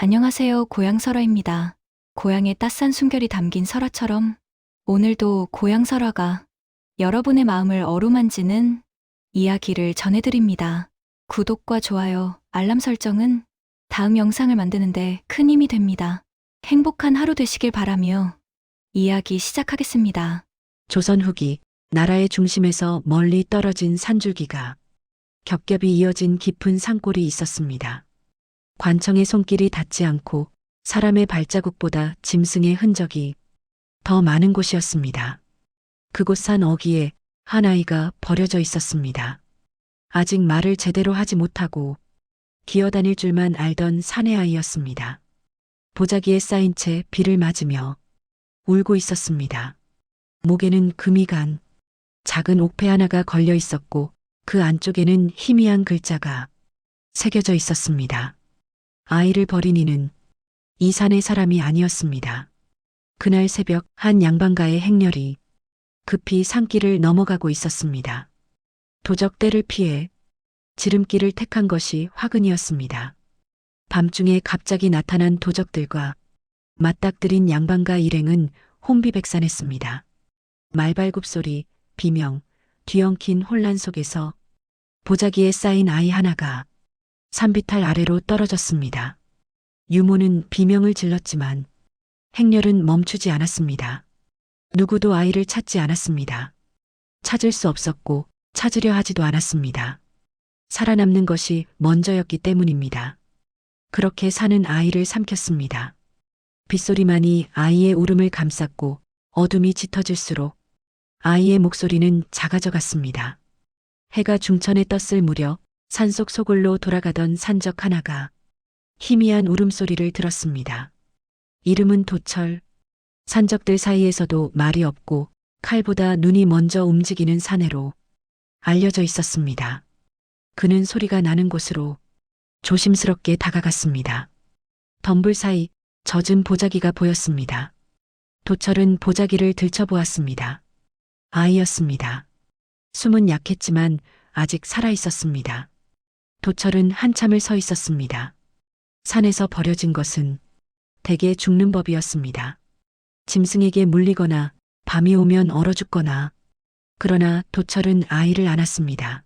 안녕하세요. 고향설화입니다. 고향의 따스한 숨결이 담긴 설화처럼 오늘도 고향설화가 여러분의 마음을 어루만지는 이야기를 전해드립니다. 구독과 좋아요, 알람 설정은 다음 영상을 만드는데 큰 힘이 됩니다. 행복한 하루 되시길 바라며 이야기 시작하겠습니다. 조선 후기 나라의 중심에서 멀리 떨어진 산줄기가 겹겹이 이어진 깊은 산골이 있었습니다. 관청의 손길이 닿지 않고 사람의 발자국보다 짐승의 흔적이 더 많은 곳이었습니다. 그곳 산 어귀에 한 아이가 버려져 있었습니다. 아직 말을 제대로 하지 못하고 기어다닐 줄만 알던 사내 아이였습니다. 보자기에 쌓인 채 비를 맞으며 울고 있었습니다. 목에는 금이 간 작은 옥패 하나가 걸려 있었고 그 안쪽에는 희미한 글자가 새겨져 있었습니다. 아이를 버린 이는 이 산의 사람이 아니었습니다. 그날 새벽 한 양반가의 행렬이 급히 산길을 넘어가고 있었습니다. 도적대를 피해 지름길을 택한 것이 화근이었습니다. 밤중에 갑자기 나타난 도적들과 맞닥뜨린 양반가 일행은 혼비백산했습니다. 말발굽 소리, 비명, 뒤엉킨 혼란 속에서 보자기에 쌓인 아이 하나가 산비탈 아래로 떨어졌습니다. 유모는 비명을 질렀지만 행렬은 멈추지 않았습니다. 누구도 아이를 찾지 않았습니다. 찾을 수 없었고 찾으려 하지도 않았습니다. 살아남는 것이 먼저였기 때문입니다. 그렇게 사는 아이를 삼켰습니다. 빗소리만이 아이의 울음을 감쌌고 어둠이 짙어질수록 아이의 목소리는 작아져 갔습니다. 해가 중천에 떴을 무렵 산속 소굴로 돌아가던 산적 하나가 희미한 울음소리를 들었습니다. 이름은 도철. 산적들 사이에서도 말이 없고 칼보다 눈이 먼저 움직이는 사내로 알려져 있었습니다. 그는 소리가 나는 곳으로 조심스럽게 다가갔습니다. 덤불 사이 젖은 보자기가 보였습니다. 도철은 보자기를 들춰보았습니다. 아이였습니다. 숨은 약했지만 아직 살아 있었습니다. 도철은 한참을 서 있었습니다. 산에서 버려진 것은 대개 죽는 법이었습니다. 짐승에게 물리거나 밤이 오면 얼어 죽거나. 그러나 도철은 아이를 안았습니다.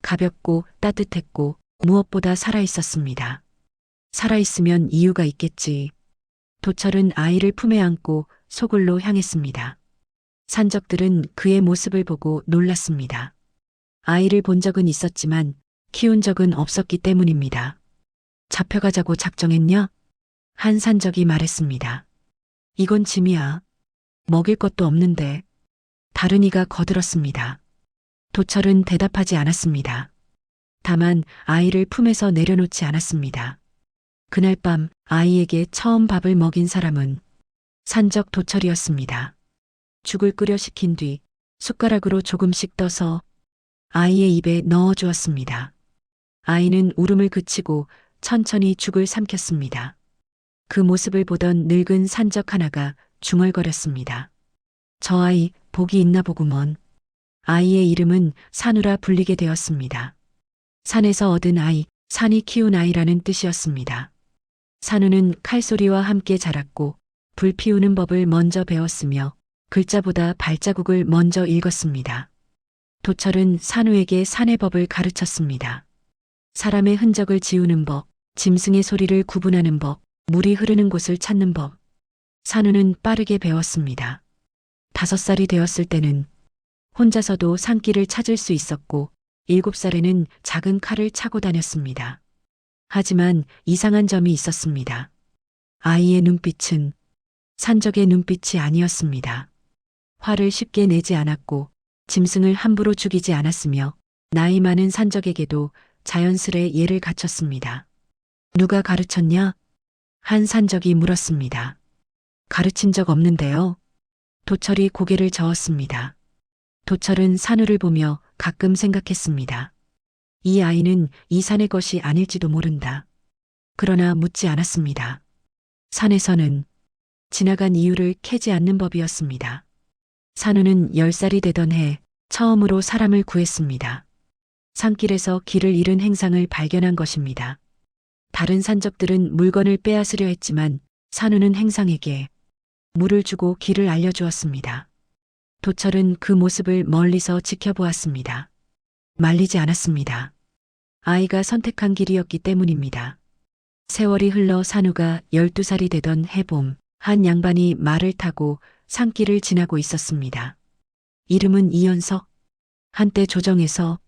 가볍고 따뜻했고 무엇보다 살아 있었습니다. 살아 있으면 이유가 있겠지. 도철은 아이를 품에 안고 소굴로 향했습니다. 산적들은 그의 모습을 보고 놀랐습니다. 아이를 본 적은 있었지만 키운 적은 없었기 때문입니다. 잡혀가자고 작정했냐? 한 산적이 말했습니다. 이건 짐이야. 먹일 것도 없는데. 다른 이가 거들었습니다. 도철은 대답하지 않았습니다. 다만 아이를 품에서 내려놓지 않았습니다. 그날 밤 아이에게 처음 밥을 먹인 사람은 산적 도철이었습니다. 죽을 끓여 식힌 뒤 숟가락으로 조금씩 떠서 아이의 입에 넣어 주었습니다. 아이는 울음을 그치고 천천히 죽을 삼켰습니다. 그 모습을 보던 늙은 산적 하나가 중얼거렸습니다. 저 아이 복이 있나 보구먼. 아이의 이름은 산우라 불리게 되었습니다. 산에서 얻은 아이, 산이 키운 아이라는 뜻이었습니다. 산우는 칼소리와 함께 자랐고 불 피우는 법을 먼저 배웠으며 글자보다 발자국을 먼저 읽었습니다. 도철은 산우에게 산의 법을 가르쳤습니다. 사람의 흔적을 지우는 법, 짐승의 소리를 구분하는 법, 물이 흐르는 곳을 찾는 법. 산우는 빠르게 배웠습니다. 5살이 되었을 때는 혼자서도 산길을 찾을 수 있었고 7살에는 작은 칼을 차고 다녔습니다. 하지만 이상한 점이 있었습니다. 아이의 눈빛은 산적의 눈빛이 아니었습니다. 화를 쉽게 내지 않았고 짐승을 함부로 죽이지 않았으며 나이 많은 산적에게도 자연스레 예를 갖췄습니다. 누가 가르쳤냐? 한 산적이 물었습니다. 가르친 적 없는데요. 도철이 고개를 저었습니다. 도철은 산우를 보며 가끔 생각했습니다. 이 아이는 이 산의 것이 아닐지도 모른다. 그러나 묻지 않았습니다. 산에서는 지나간 이유를 캐지 않는 법이었습니다. 산우는 10살이 되던 해 처음으로 사람을 구했습니다. 산길에서 길을 잃은 행상을 발견한 것입니다. 다른 산적들은 물건을 빼앗으려 했지만 산우는 행상에게 물을 주고 길을 알려주었습니다. 도철은 그 모습을 멀리서 지켜보았습니다. 말리지 않았습니다. 아이가 선택한 길이었기 때문입니다. 세월이 흘러 산우가 12살이 되던 해봄, 한 양반이 말을 타고 산길을 지나고 있었습니다. 이름은 이연석. 한때 조정에서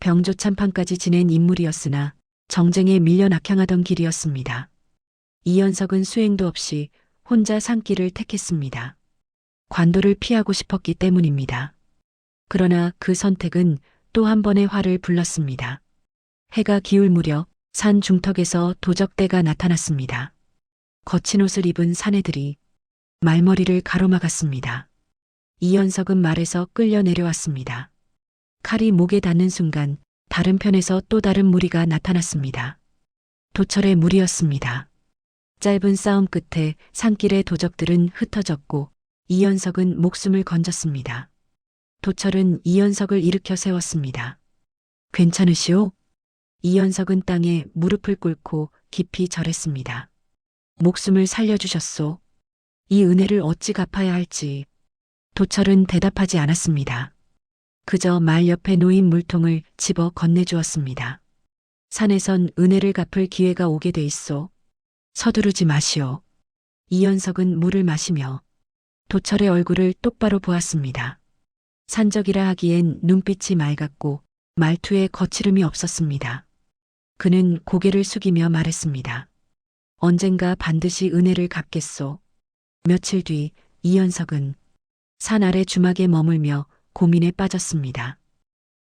병조참판까지 지낸 인물이었으나 정쟁에 밀려 낙향하던 길이었습니다. 이연석은 수행도 없이 혼자 산길을 택했습니다. 관도를 피하고 싶었기 때문입니다. 그러나 그 선택은 또 한 번의 화를 불렀습니다. 해가 기울 무렵 산 중턱에서 도적대가 나타났습니다. 거친 옷을 입은 사내들이 말머리를 가로막았습니다. 이연석은 말에서 끌려 내려왔습니다. 칼이 목에 닿는 순간 다른 편에서 또 다른 무리가 나타났습니다. 도철의 무리였습니다. 짧은 싸움 끝에 산길의 도적들은 흩어졌고 이연석은 목숨을 건졌습니다. 도철은 이연석을 일으켜 세웠습니다. 괜찮으시오? 이연석은 땅에 무릎을 꿇고 깊이 절했습니다. 목숨을 살려주셨소. 이 은혜를 어찌 갚아야 할지. 도철은 대답하지 않았습니다. 그저 말 옆에 놓인 물통을 집어 건네주었습니다. 산에선 은혜를 갚을 기회가 오게 돼 있소. 서두르지 마시오. 이연석은 물을 마시며 도철의 얼굴을 똑바로 보았습니다. 산적이라 하기엔 눈빛이 맑았고 말투에 거칠음이 없었습니다. 그는 고개를 숙이며 말했습니다. 언젠가 반드시 은혜를 갚겠소. 며칠 뒤 이연석은 산 아래 주막에 머물며 고민에 빠졌습니다.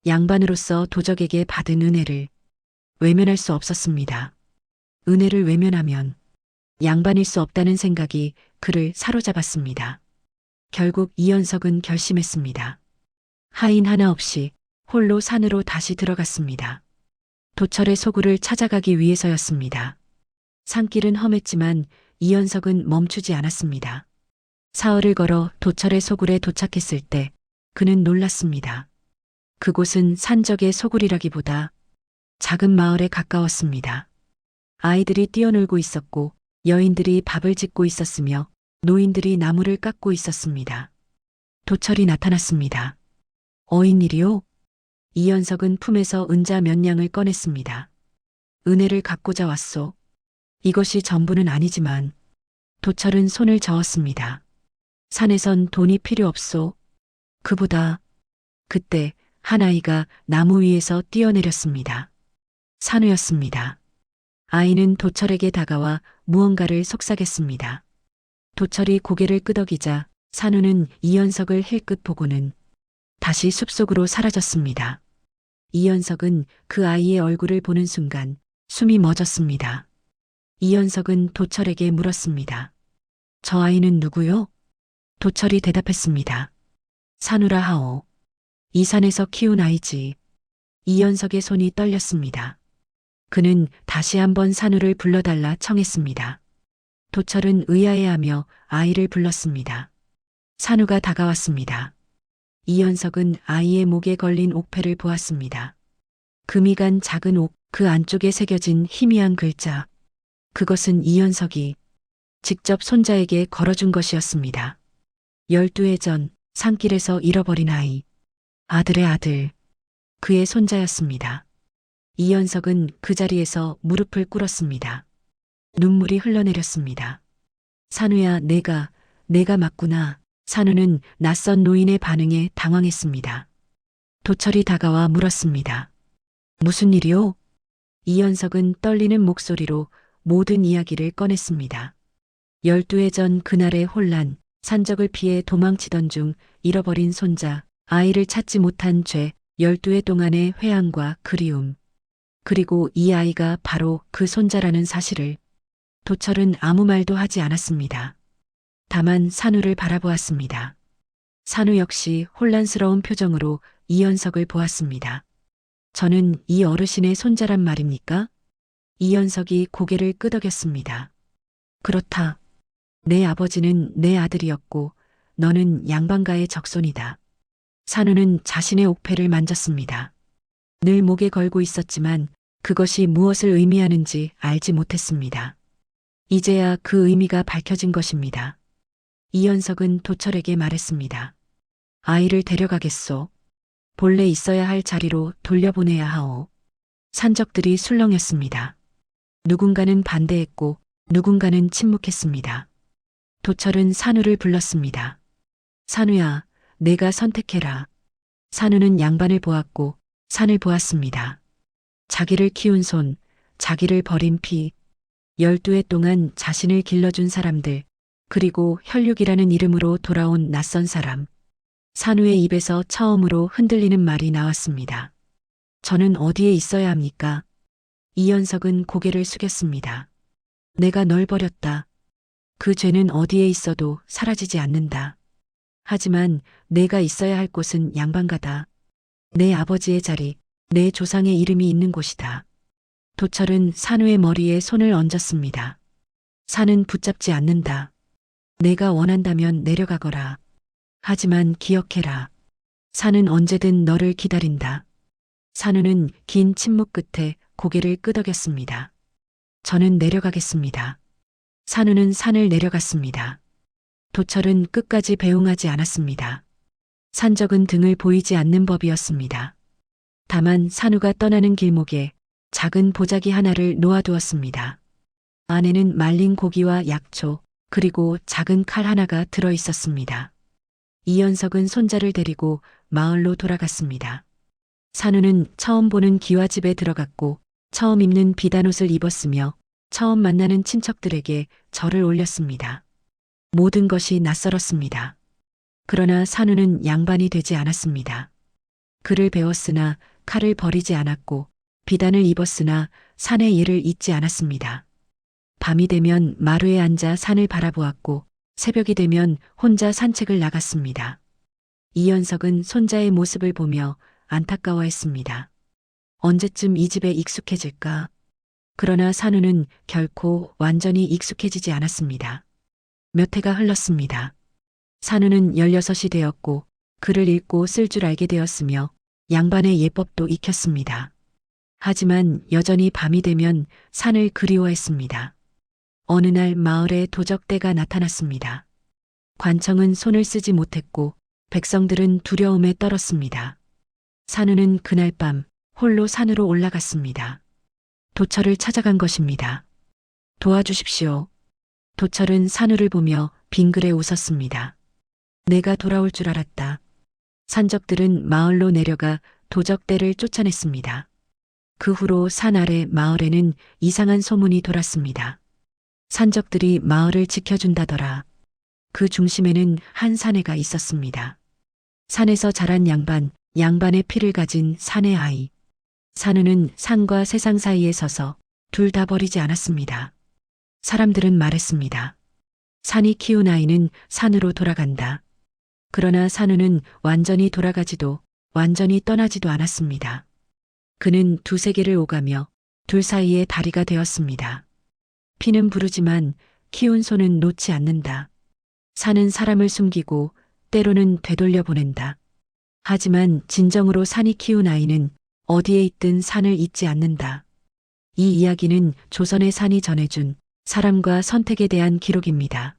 양반으로서 도적에게 받은 은혜를 외면할 수 없었습니다. 은혜를 외면하면 양반일 수 없다는 생각이 그를 사로잡았습니다. 결국 이연석은 결심했습니다. 하인 하나 없이 홀로 산으로 다시 들어갔습니다. 도철의 소굴을 찾아가기 위해서였습니다. 산길은 험했지만 이연석은 멈추지 않았습니다. 사흘을 걸어 도철의 소굴에 도착했을 때 그는 놀랐습니다. 그곳은 산적의 소굴이라기보다 작은 마을에 가까웠습니다. 아이들이 뛰어놀고 있었고 여인들이 밥을 짓고 있었으며 노인들이 나무를 깎고 있었습니다. 도철이 나타났습니다. 어인일이요? 이연석은 품에서 은자 몇 냥을 꺼냈습니다. 은혜를 갚고자 왔소. 이것이 전부는 아니지만 도철은 손을 저었습니다. 산에선 돈이 필요 없소. 그보다 그때 한 아이가 나무 위에서 뛰어내렸습니다. 산우였습니다. 아이는 도철에게 다가와 무언가를 속삭였습니다. 도철이 고개를 끄덕이자 산우는 이연석을 힐끗 보고는 다시 숲속으로 사라졌습니다. 이연석은 그 아이의 얼굴을 보는 순간 숨이 멎었습니다. 이연석은 도철에게 물었습니다. 저 아이는 누구요? 도철이 대답했습니다. 산우라 하오. 이 산에서 키운 아이지. 이연석의 손이 떨렸습니다. 그는 다시 한번 산우를 불러달라 청했습니다. 도철은 의아해하며 아이를 불렀습니다. 산우가 다가왔습니다. 이연석은 아이의 목에 걸린 옥패를 보았습니다. 금이 간 작은 옥, 그 안쪽에 새겨진 희미한 글자. 그것은 이연석이 직접 손자에게 걸어준 것이었습니다. 12해 전 산길에서 잃어버린 아이. 아들의 아들. 그의 손자였습니다. 이연석은 그 자리에서 무릎을 꿇었습니다. 눈물이 흘러내렸습니다. 산우야, 내가 맞구나. 산우는 낯선 노인의 반응에 당황했습니다. 도철이 다가와 물었습니다. 무슨 일이오? 이연석은 떨리는 목소리로 모든 이야기를 꺼냈습니다. 12해 전 그날의 혼란, 산적을 피해 도망치던 중 잃어버린 손자, 아이를 찾지 못한 죄, 12해 동안의 회한과 그리움. 그리고 이 아이가 바로 그 손자라는 사실을. 도철은 아무 말도 하지 않았습니다. 다만 산우를 바라보았습니다. 산우 역시 혼란스러운 표정으로 이연석을 보았습니다. 저는 이 어르신의 손자란 말입니까? 이연석이 고개를 끄덕였습니다. 그렇다. 내 아버지는 내 아들이었고 너는 양반가의 적손이다. 산우는 자신의 옥패를 만졌습니다. 늘 목에 걸고 있었지만 그것이 무엇을 의미하는지 알지 못했습니다. 이제야 그 의미가 밝혀진 것입니다. 이현석은 도철에게 말했습니다. 아이를 데려가겠소. 본래 있어야 할 자리로 돌려보내야 하오. 산적들이 술렁였습니다. 누군가는 반대했고 누군가는 침묵했습니다. 도철은 산우를 불렀습니다. 산우야, 내가 선택해라. 산우는 양반을 보았고 산을 보았습니다. 자기를 키운 손, 자기를 버린 피, 12해 동안 자신을 길러준 사람들, 그리고 혈육이라는 이름으로 돌아온 낯선 사람. 산우의 입에서 처음으로 흔들리는 말이 나왔습니다. 저는 어디에 있어야 합니까? 이현석은 고개를 숙였습니다. 내가 널 버렸다. 그 죄는 어디에 있어도 사라지지 않는다. 하지만 내가 있어야 할 곳은 양반가다. 내 아버지의 자리, 내 조상의 이름이 있는 곳이다. 도철은 산우의 머리에 손을 얹었습니다. 산은 붙잡지 않는다. 내가 원한다면 내려가거라. 하지만 기억해라. 산은 언제든 너를 기다린다. 산우는 긴 침묵 끝에 고개를 끄덕였습니다. 저는 내려가겠습니다. 산우는 산을 내려갔습니다. 도철은 끝까지 배웅하지 않았습니다. 산적은 등을 보이지 않는 법이었습니다. 다만 산우가 떠나는 길목에 작은 보자기 하나를 놓아두었습니다. 안에는 말린 고기와 약초, 그리고 작은 칼 하나가 들어 있었습니다. 이현석은 손자를 데리고 마을로 돌아갔습니다. 산우는 처음 보는 기와집에 들어갔고 처음 입는 비단옷을 입었으며 처음 만나는 친척들에게 절을 올렸습니다. 모든 것이 낯설었습니다. 그러나 산우는 양반이 되지 않았습니다. 글을 배웠으나 칼을 버리지 않았고 비단을 입었으나 산의 예를 잊지 않았습니다. 밤이 되면 마루에 앉아 산을 바라보았고 새벽이 되면 혼자 산책을 나갔습니다. 이현석은 손자의 모습을 보며 안타까워했습니다. 언제쯤 이 집에 익숙해질까? 그러나 산우는 결코 완전히 익숙해지지 않았습니다. 몇 해가 흘렀습니다. 산우는 16이 되었고 글을 읽고 쓸 줄 알게 되었으며 양반의 예법도 익혔습니다. 하지만 여전히 밤이 되면 산을 그리워했습니다. 어느 날 마을에 도적대가 나타났습니다. 관청은 손을 쓰지 못했고 백성들은 두려움에 떨었습니다. 산우는 그날 밤 홀로 산으로 올라갔습니다. 도철을 찾아간 것입니다. 도와주십시오. 도철은 산우를 보며 빙그레 웃었습니다. 내가 돌아올 줄 알았다. 산적들은 마을로 내려가 도적대를 쫓아냈습니다. 그 후로 산 아래 마을에는 이상한 소문이 돌았습니다. 산적들이 마을을 지켜준다더라. 그 중심에는 한 사내가 있었습니다. 산에서 자란 양반, 양반의 피를 가진 산의 아이. 산우는 산과 세상 사이에 서서 둘 다 버리지 않았습니다. 사람들은 말했습니다. 산이 키운 아이는 산으로 돌아간다. 그러나 산우는 완전히 돌아가지도 완전히 떠나지도 않았습니다. 그는 두 세계를 오가며 둘 사이의 다리가 되었습니다. 피는 부르지만 키운 손은 놓지 않는다. 산은 사람을 숨기고 때로는 되돌려 보낸다. 하지만 진정으로 산이 키운 아이는 어디에 있든 산을 잊지 않는다. 이 이야기는 조선의 산이 전해준 사람과 선택에 대한 기록입니다.